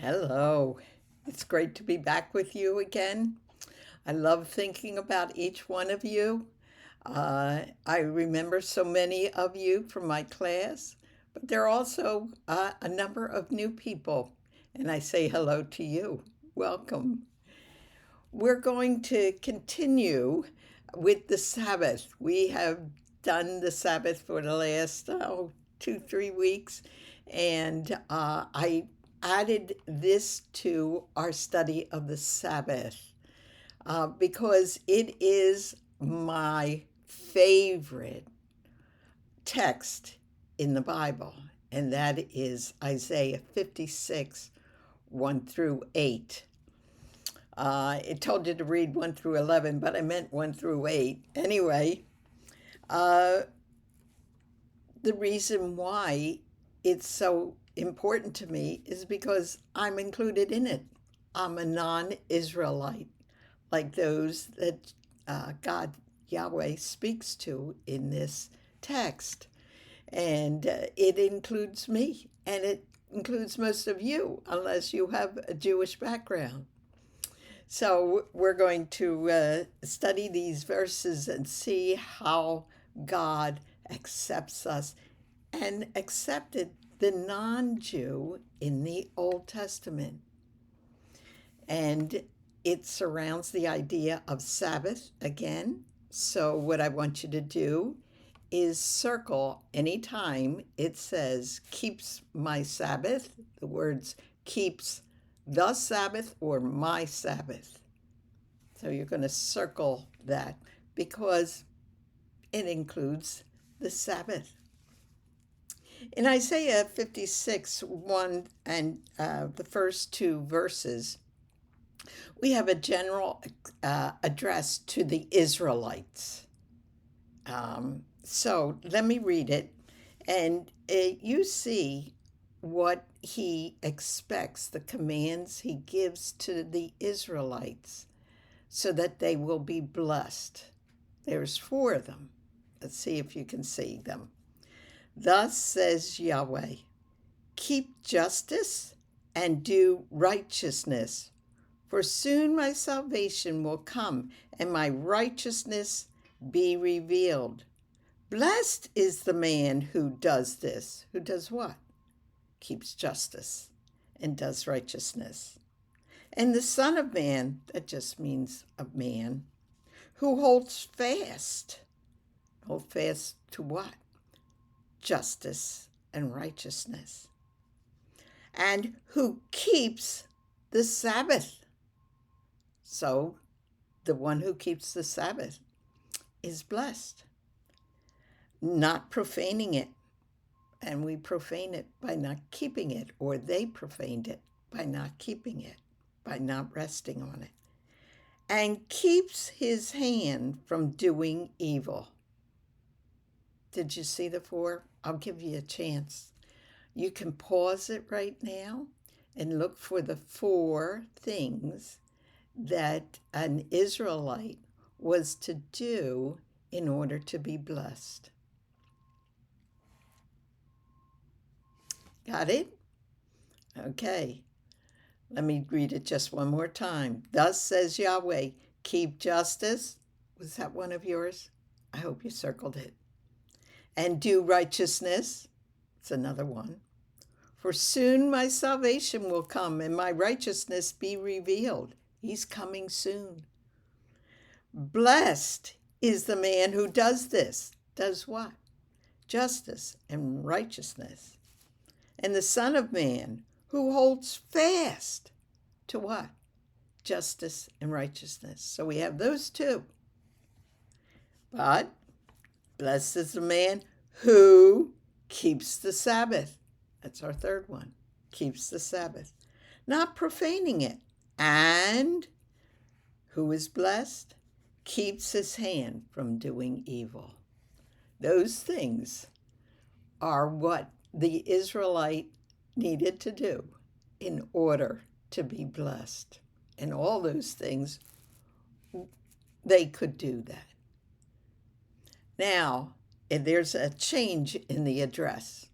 Hello. It's great to be back with you again. I love thinking about each one of you. I remember so many of you from my class, but there are also a number of new people, and I say hello to you. Welcome. We're going to continue with the Sabbath. We have done the Sabbath for the last 2, 3 weeks, and I added this to our study of the Sabbath because it is my favorite text in the Bible, and that is Isaiah 56, 1 through 8. It told you to read 1 through 11, but I meant 1 through 8. Anyway, uh, the reason why it's so important to me is because I'm included in it. I'm a non Israelite, like those that God, Yahweh, speaks to in this text. And it includes me, and it includes most of you, unless you have a Jewish background. So we're going to study these verses and see how God accepts us and accepted the non-Jew in the Old Testament. And it surrounds the idea of Sabbath again. So what I want you to do is circle anytime it says keeps my Sabbath, the words keeps the Sabbath or my Sabbath. So you're going to circle that because it includes the Sabbath. In Isaiah 56, 1 and the first two verses, we have a general address to the Israelites. So let me read it, and you see what he expects, the commands he gives to the Israelites so that they will be blessed. There's four of them. Let's see if you can see them. Thus says Yahweh, keep justice and do righteousness, for soon my salvation will come and my righteousness be revealed. Blessed is the man who does this. Who does what? Keeps justice and does righteousness. And the Son of Man, that just means a man, who holds fast. Hold fast to what? Justice and righteousness. And who keeps the Sabbath. So the one who keeps the Sabbath is blessed, not profaning it. And we profane it by not keeping it, or they profaned it by not keeping it, by not resting on it. And keeps his hand from doing evil. Did you see the four? I'll give you a chance. You can pause it right now and look for the four things that an Israelite was to do in order to be blessed. Got it? Okay. Let me read it just one more time. Thus says Yahweh, keep justice. Was that one of yours? I hope you circled it. And do righteousness. It's another one. For soon my salvation will come and my righteousness be revealed. He's coming soon. Blessed is the man who does this. Does what? Justice and righteousness. And the Son of Man who holds fast to what? Justice and righteousness. So we have those two. But blessed is the man who keeps the Sabbath. That's our third one. Keeps the Sabbath. Not profaning it. And who is blessed? Keeps his hand from doing evil. Those things are what the Israelite needed to do in order to be blessed. And all those things, they could do that. Now, there's a change in the address,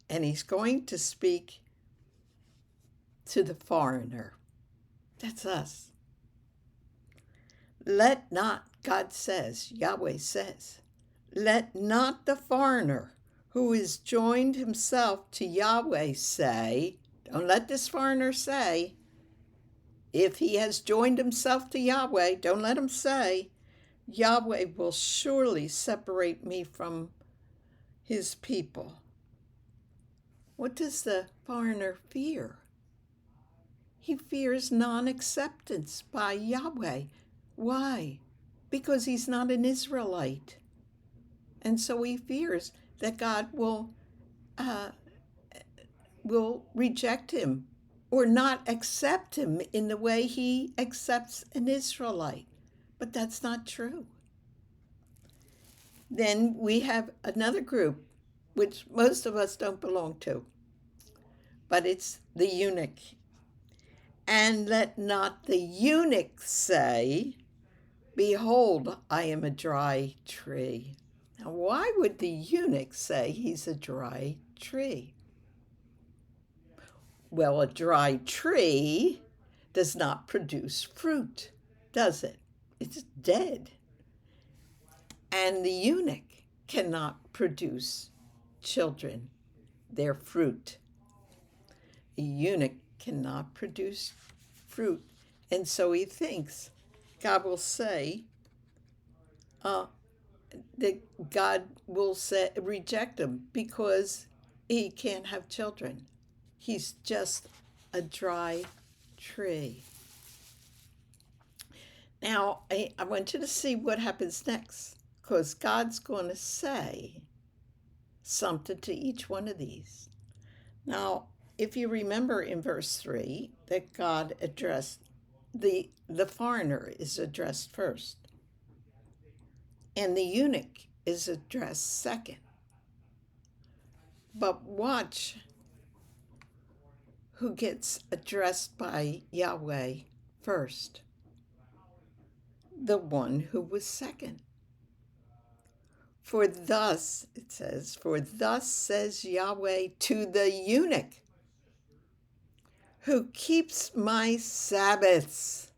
and he's going to speak to the foreigner. That's us. Let not, God says, Yahweh says, let not the foreigner who is joined himself to Yahweh say, don't let this foreigner say, if he has joined himself to Yahweh, don't let him say, Yahweh will surely separate me from his people. What does the foreigner fear? He fears non-acceptance by Yahweh. Why? Because he's not an Israelite. And so he fears that God will reject him or not accept him in the way he accepts an Israelite. But that's not true. Then we have another group, which most of us don't belong to, but it's the eunuch. And let not the eunuch say, behold, I am a dry tree. Now, why would the eunuch say he's a dry tree? Well, a dry tree does not produce fruit, does it? It's dead. And the eunuch cannot produce children, their fruit. A eunuch cannot produce fruit. And so he thinks God will say, that God will reject him because he can't have children. He's just a dry tree. Now, I want you to see what happens next, because God's going to say something to each one of these. Now, if you remember in verse 3 that God addressed the foreigner is addressed first, and the eunuch is addressed second. But watch who gets addressed by Yahweh first. The one who was second. For thus, it says, for thus says Yahweh to the eunuch who keeps my Sabbaths,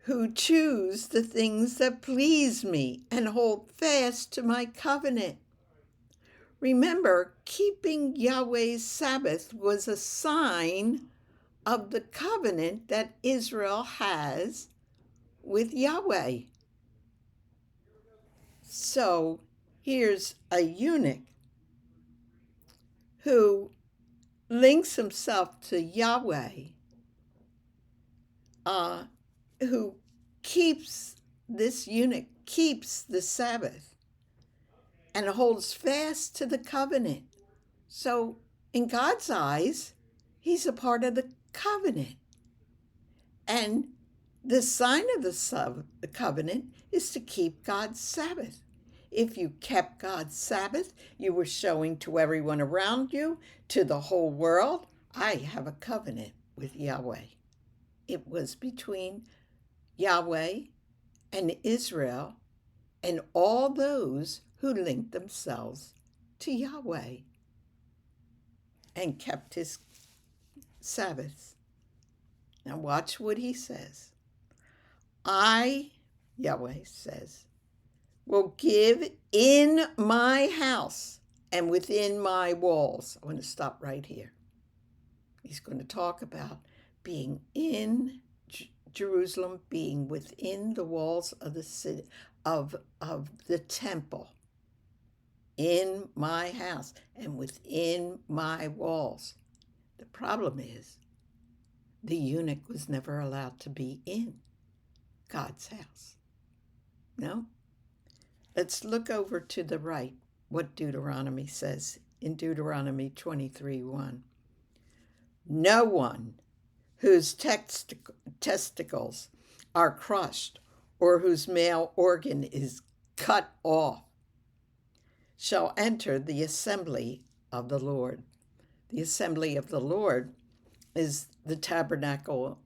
who choose the things that please me and hold fast to my covenant. Remember, keeping Yahweh's Sabbath was a sign of the covenant that Israel has with Yahweh. So here's a eunuch who links himself to Yahweh, who this eunuch keeps the Sabbath and holds fast to the covenant. So in God's eyes, he's a part of the covenant. And the sign of the covenant is to keep God's Sabbath. If you kept God's Sabbath, you were showing to everyone around you, to the whole world, I have a covenant with Yahweh. It was between Yahweh and Israel and all those who linked themselves to Yahweh and kept his Sabbaths. Now watch what he says. I, Yahweh says, will give in my house and within my walls. I want to stop right here. He's going to talk about being in Jerusalem, being within the walls of the city, of the temple, in my house and within my walls. The problem is the eunuch was never allowed to be in God's house. No? Let's look over to the right what Deuteronomy says in Deuteronomy 23:1. No one whose testicles are crushed or whose male organ is cut off shall enter the assembly of the Lord. The assembly of the Lord is the tabernacle,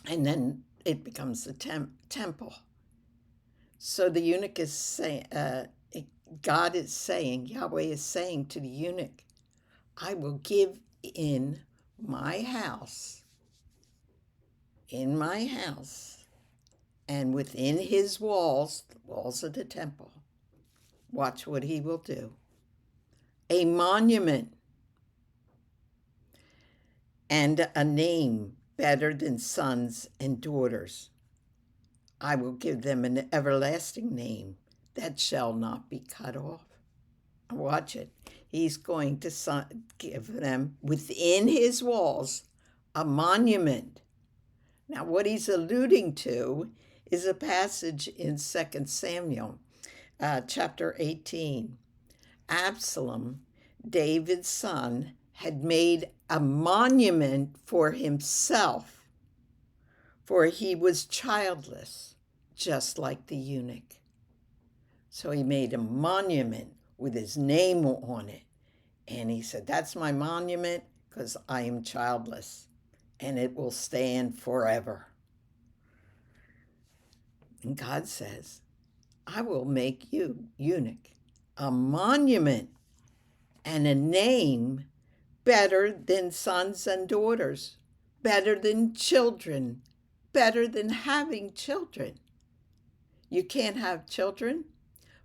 and then it becomes the temple. So the eunuch is saying, God is saying, Yahweh is saying to the eunuch, I will give in my house, and within his walls, the walls of the temple, watch what he will do. A monument and a name better than sons and daughters. I will give them an everlasting name that shall not be cut off. Watch it. He's going to give them within his walls a monument. Now, what he's alluding to is a passage in 2 Samuel chapter 18. Absalom, David's son, had made a monument for himself, for he was childless, just like the eunuch. So he made a monument with his name on it. And he said, that's my monument because I am childless, and it will stand forever. And God says, I will make you, eunuch, a monument and a name better than sons and daughters, better than children, better than having children. You can't have children,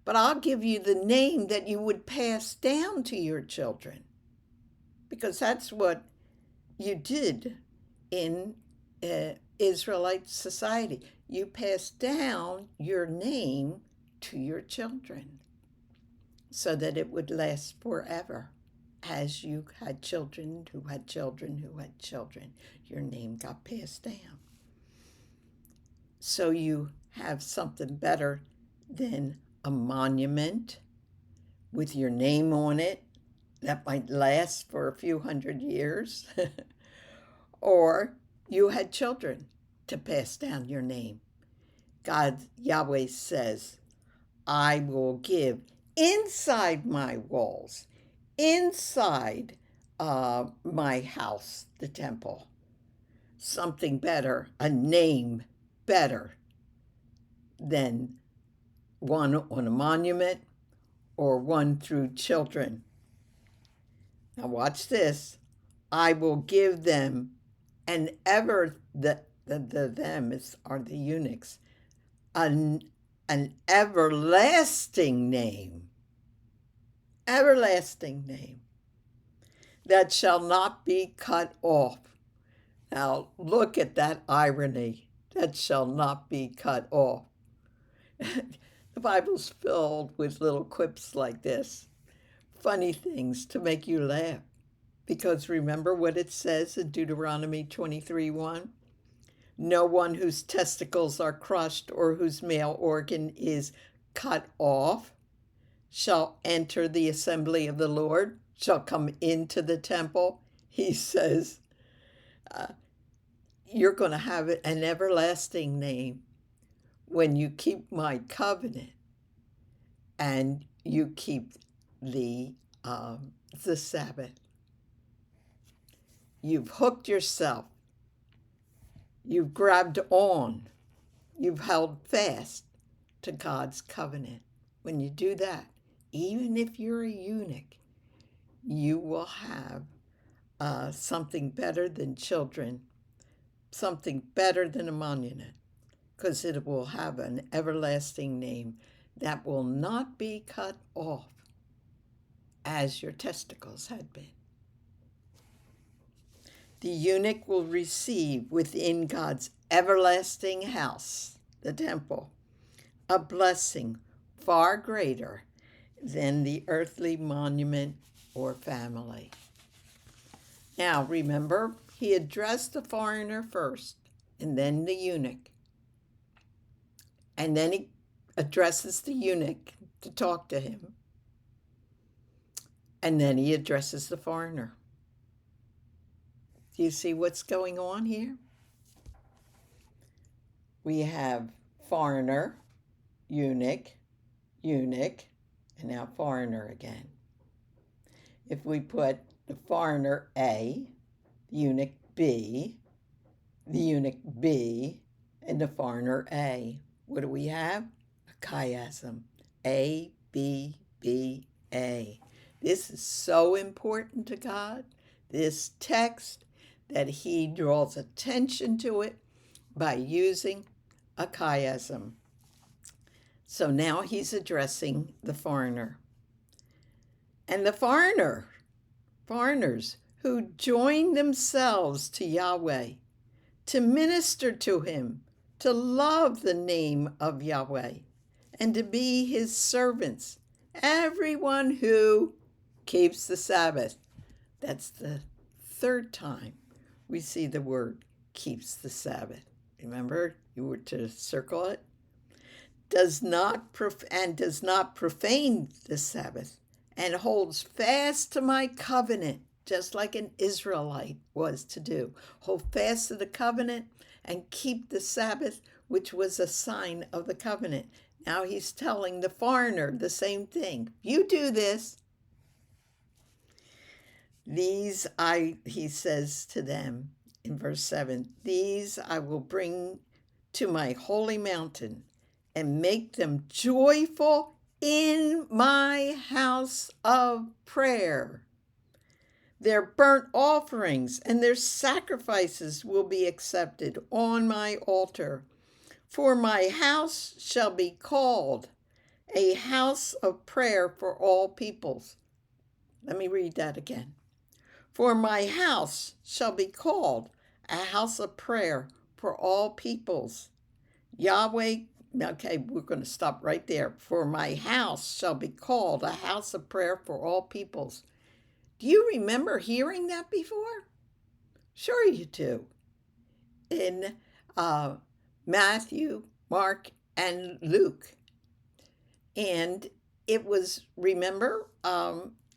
but I'll give you the name that you would pass down to your children, because that's what you did in Israelite society. You passed down your name to your children so that it would last forever. As you had children who had children who had children, your name got passed down. So you have something better than a monument with your name on it that might last for a few hundred years. Or you had children to pass down your name. God, Yahweh says, I will give inside my walls, inside my house, the temple, something better, a name better than one on a monument or one through children. Now watch this. I will give them an them are the eunuchs, an everlasting name that shall not be cut off. Now look at that irony, that shall not be cut off. The Bible's filled with little quips like this, funny things to make you laugh. Because remember what it says in Deuteronomy 23:1? No one whose testicles are crushed or whose male organ is cut off shall enter the assembly of the Lord, shall come into the temple. He says, you're going to have an everlasting name when you keep my covenant and you keep the Sabbath. You've hooked yourself. You've grabbed on. You've held fast to God's covenant. When you do that, even if you're a eunuch, you will have something better than children, something better than a monument, because it will have an everlasting name that will not be cut off as your testicles had been. The eunuch will receive within God's everlasting house, the temple, a blessing far greater than the earthly monument or family. Now, remember, he addressed the foreigner first, and then the eunuch. And then he addresses the eunuch to talk to him. And then he addresses the foreigner. Do you see what's going on here? We have foreigner, eunuch, and now foreigner again. If we put the foreigner A, the eunuch B, and the foreigner A, what do we have? A chiasm. A, B, B, A. This is so important to God, this text, that he draws attention to it by using a chiasm. So now he's addressing the foreigner. And the foreigners who join themselves to Yahweh, to minister to him, to love the name of Yahweh, and to be his servants. Everyone who keeps the Sabbath. That's the third time we see the word keeps the Sabbath. Remember, you were to circle it. Does not profane the Sabbath, and holds fast to my covenant, just like an Israelite was to do. Hold fast to the covenant and keep the Sabbath, which was a sign of the covenant. Now he's telling the foreigner the same thing. You do this. He says to them in verse 7, these I will bring to my holy mountain and make them joyful in my house of prayer. Their burnt offerings and their sacrifices will be accepted on my altar. For my house shall be called a house of prayer for all peoples. Let me read that again. For my house shall be called a house of prayer for all peoples. Yahweh, okay, we're going to stop right there. For my house shall be called a house of prayer for all peoples. Do you remember hearing that before? Sure you do. In Matthew, Mark, and Luke. And it was, remember,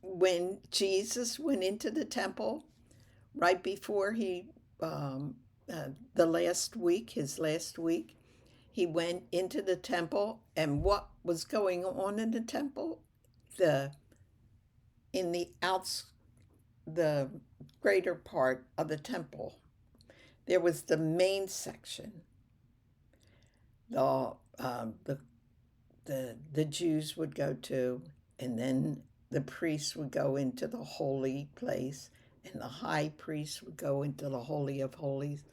when Jesus went into the temple right before the last week, his last week, he went into the temple, and what was going on in the temple? In the greater part of the temple, there was the main section. The Jews would go to, and then the priests would go into the holy place, and the high priest would go into the Holy of Holies.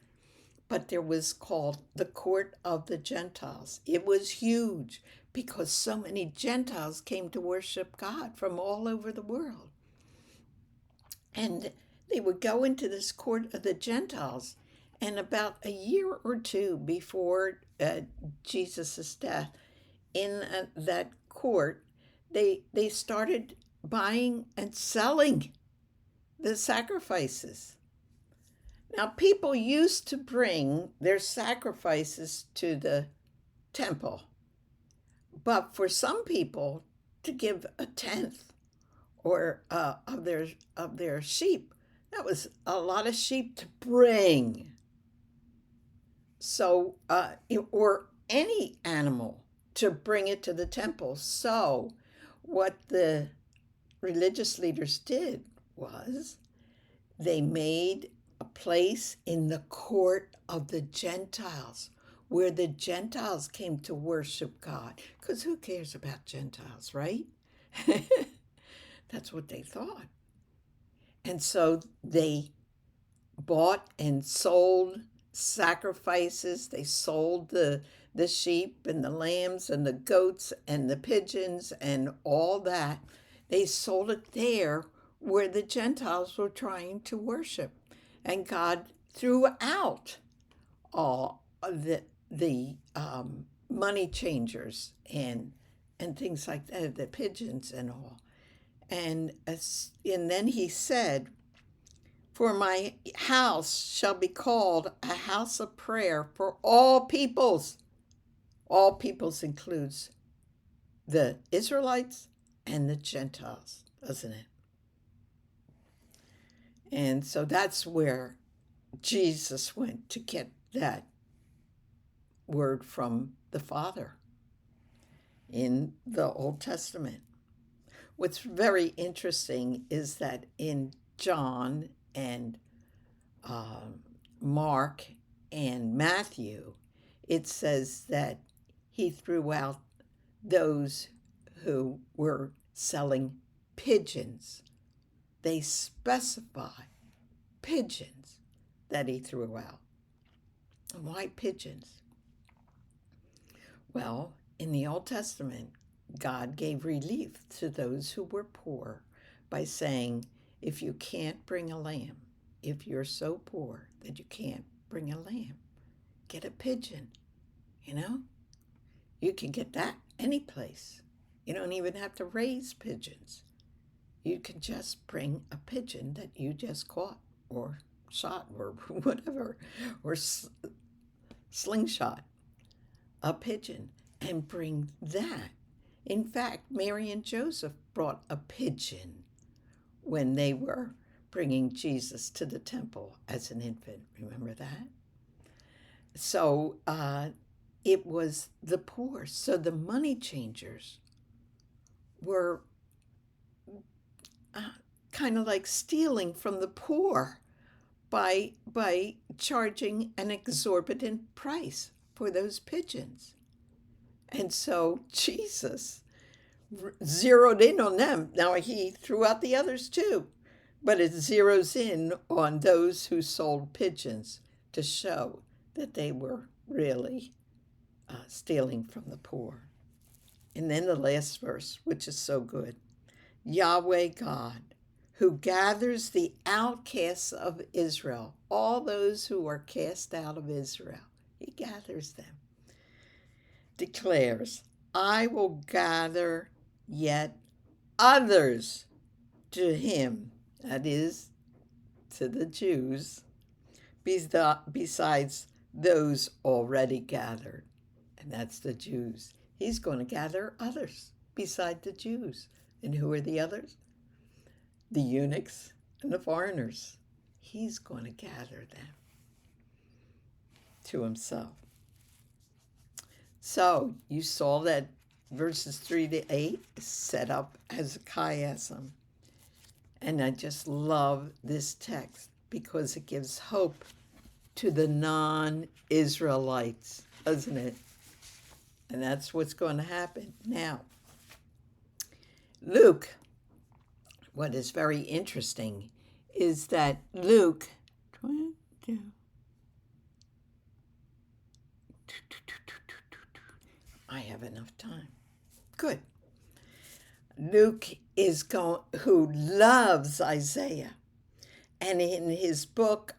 But there was called the court of the Gentiles. It was huge because so many Gentiles came to worship God from all over the world. And they would go into this court of the Gentiles. And about a year or two before Jesus' death, in that court, they started buying and selling the sacrifices. Now, people used to bring their sacrifices to the temple, but for some people to give a tenth or of their sheep, that was a lot of sheep to bring. So, or any animal to bring it to the temple. So, what the religious leaders did was they made a place in the court of the Gentiles where the Gentiles came to worship God. Because who cares about Gentiles, right? That's what they thought. And so they bought and sold sacrifices. They sold the sheep and the lambs and the goats and the pigeons and all that. They sold it there where the Gentiles were trying to worship. And God threw out all the money changers and things like that, the pigeons and all. And then he said, for my house shall be called a house of prayer for all peoples. All peoples includes the Israelites and the Gentiles, doesn't it? And so that's where Jesus went to get that word from the Father in the Old Testament. What's very interesting is that in John and Mark and Matthew, it says that he threw out those who were selling pigeons. They specify pigeons that he threw out. And why pigeons? Well, in the Old Testament, God gave relief to those who were poor by saying, if you can't bring a lamb, if you're so poor that you can't bring a lamb, get a pigeon. You know, you can get that any place. You don't even have to raise pigeons. You can just bring a pigeon that you just caught or shot or whatever, or slingshot a pigeon and bring that. In fact, Mary and Joseph brought a pigeon when they were bringing Jesus to the temple as an infant. Remember that? So it was the poor. So the money changers were kind of like stealing from the poor by charging an exorbitant price for those pigeons. And so Jesus zeroed in on them. Now he threw out the others too, but it zeroes in on those who sold pigeons to show that they were really stealing from the poor. And then the last verse, which is so good. Yahweh God, who gathers the outcasts of Israel, all those who are cast out of Israel, he gathers them, declares, I will gather yet others to him, that is, to the Jews, besides those already gathered, and that's the Jews. He's going to gather others beside the Jews. And who are the others? The eunuchs and the foreigners. He's going to gather them to himself. So you saw that verses 3 to 8 is set up as a chiasm. And I just love this text because it gives hope to the non-Israelites, doesn't it? And that's what's going to happen. Now, Luke, what is very interesting is that Luke, I have enough time. Good. Luke who loves Isaiah, and in his book,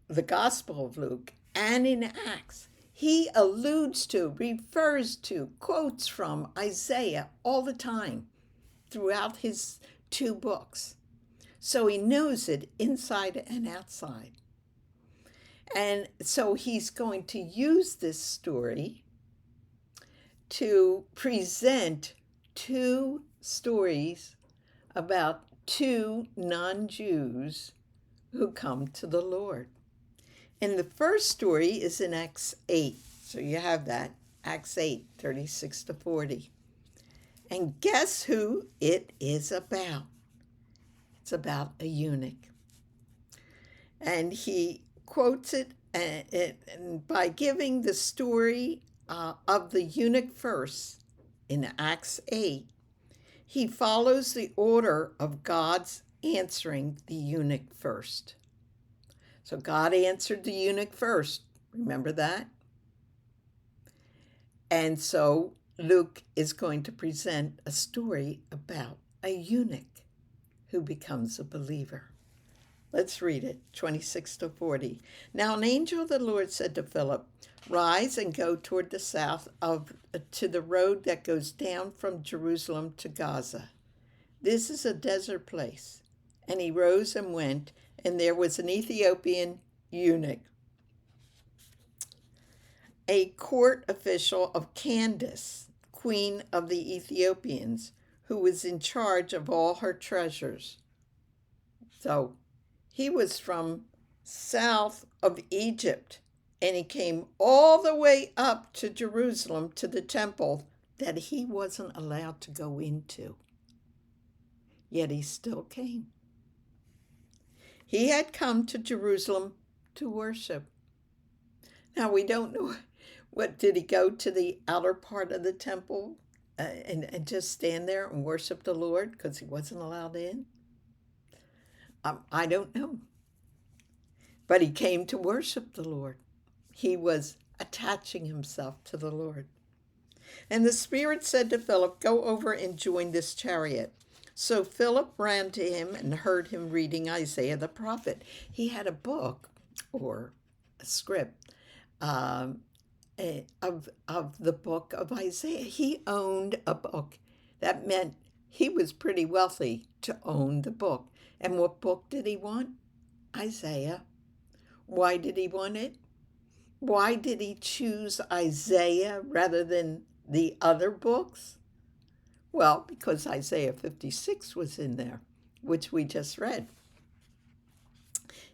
The Gospel of Luke, and in Acts, he alludes to, refers to, quotes from Isaiah all the time throughout his 2 books. So he knows it inside and outside. And so he's going to use this story to present 2 stories about 2 non-Jews who come to the Lord. And the first story is in Acts 8. So you have that, Acts 8, 36 to 40. And guess who it is about? It's about a eunuch. And he quotes it and by giving the story of the eunuch first in Acts 8, he follows the order of God's answering the eunuch first. So God answered the eunuch first. Remember that? And so Luke is going to present a story about a eunuch who becomes a believer. Let's read it, 26 to 40. Now an angel of the Lord said to Philip, rise and go toward the south to the road that goes down from Jerusalem to Gaza. This is a desert place. And he rose and went, and there was an Ethiopian eunuch, a court official of Candace, queen of the Ethiopians, who was in charge of all her treasures. So he was from south of Egypt, and he came all the way up to Jerusalem to the temple that he wasn't allowed to go into. Yet he still came. He had come to Jerusalem to worship. Now we don't know, did he go to the outer part of the temple and just stand there and worship the Lord because he wasn't allowed in? I don't know. But he came to worship the Lord. He was attaching himself to the Lord. And the Spirit said to Philip, "Go over and join this chariot." So Philip ran to him and heard him reading Isaiah the prophet. He had a book or a script um, of the book of Isaiah. He owned a book. That meant he was pretty wealthy to own the book. And what book did he want? Isaiah. Why did he want it? Why did he choose Isaiah rather than the other books? Well, because Isaiah 56 was in there, which we just read.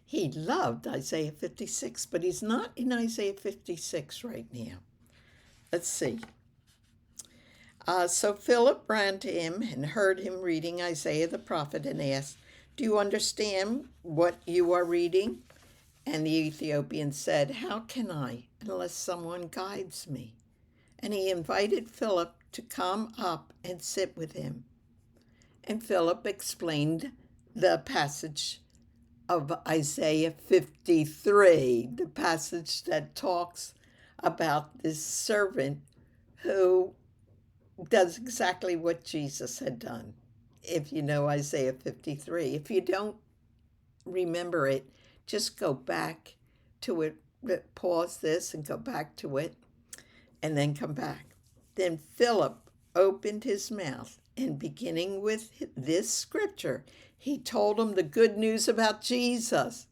He loved Isaiah 56, but he's not in Isaiah 56 right now. Let's see. So Philip ran to him and heard him reading Isaiah the prophet and asked, "Do you understand what you are reading?" And the Ethiopian said, "How can I unless someone guides me?" And he invited Philip to come up and sit with him. And Philip explained the passage of Isaiah 53, the passage that talks about this servant who does exactly what Jesus had done. If you know Isaiah 53, if you don't remember it, just go back to it, pause this and go back to it, and then come back. Then Philip opened his mouth, and beginning with this scripture, he told him the good news about Jesus.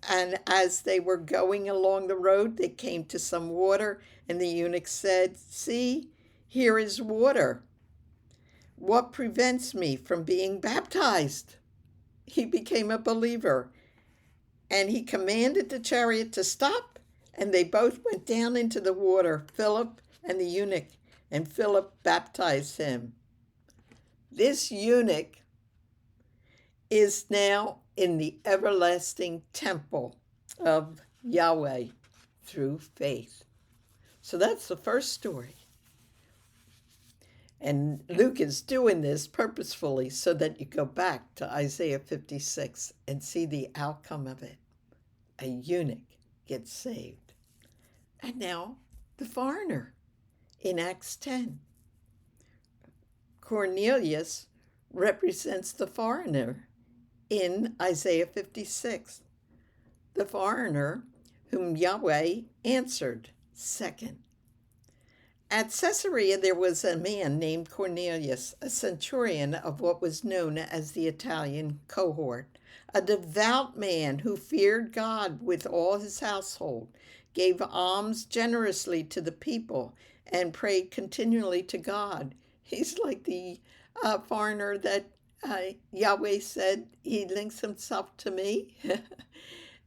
And as they were going along the road, they came to some water, and the eunuch said, "See, here is water. What prevents me from being baptized?" He became a believer, and he commanded the chariot to stop, and they both went down into the water, Philip and the eunuch, and Philip baptized him. This eunuch is now in the everlasting temple of Yahweh through faith. So that's the first story. And Luke is doing this purposefully so that you go back to Isaiah 56 and see the outcome of it. A eunuch gets saved. And now the foreigner in Acts 10. Cornelius represents the foreigner in Isaiah 56. The foreigner whom Yahweh answered. Second, at Caesarea there was a man named Cornelius, a centurion of what was known as the Italian cohort, a devout man who feared God with all his household, gave alms generously to the people, and prayed continually to God. He's like the foreigner that Yahweh said he links himself to me,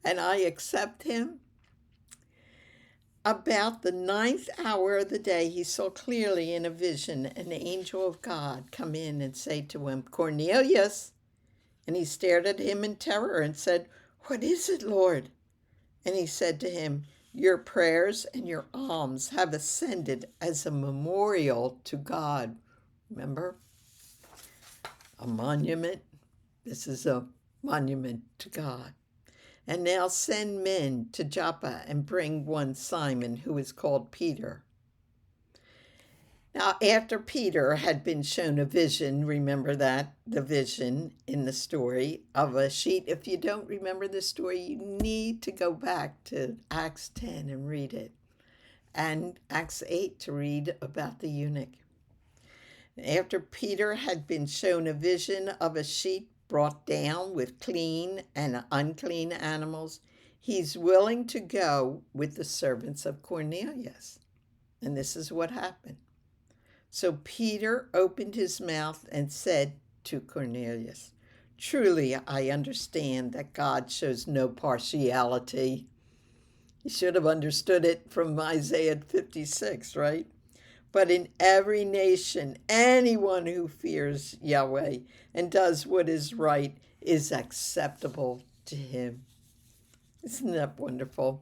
and I accept him. About the 9th hour of the day, he saw clearly in a vision an angel of God come in and say to him, "Cornelius." And he stared at him in terror and said, "What is it, Lord?" And he said to him, "Your prayers and your alms have ascended as a memorial to God." Remember? A monument. This is a monument to God. And now send men to Joppa and bring one Simon, who is called Peter. Now, after Peter had been shown a vision, remember that, the vision in the story of a sheet. If you don't remember the story, you need to go back to Acts 10 and read it, and Acts 8 to read about the eunuch. After Peter had been shown a vision of a sheet brought down with clean and unclean animals, he's willing to go with the servants of Cornelius. And this is what happened. So Peter opened his mouth and said to Cornelius, "Truly I understand that God shows no partiality." You should have understood it from Isaiah 56, right? "But in every nation, anyone who fears Yahweh and does what is right is acceptable to him." Isn't that wonderful?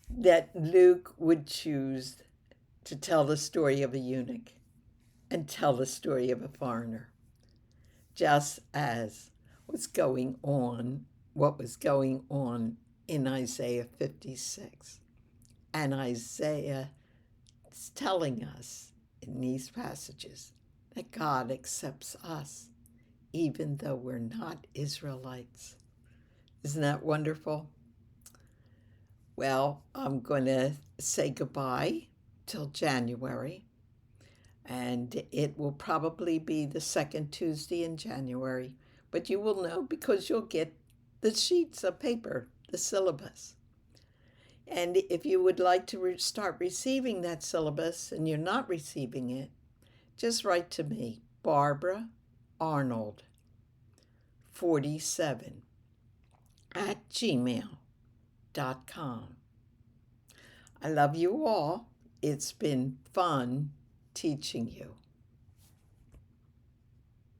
That Luke would choose to tell the story of a eunuch and tell the story of a foreigner, just as what was going on in Isaiah 56. And Isaiah is telling us in these passages that God accepts us even though we're not Israelites. Isn't that wonderful? Well, I'm going to say goodbye till January, and it will probably be the second Tuesday in January, but you will know because you'll get the sheets of paper, the syllabus. And if you would like to start receiving that syllabus and you're not receiving it, just write to me, Barbara Arnold 47 at gmail.com. I love you all. It's been fun teaching you.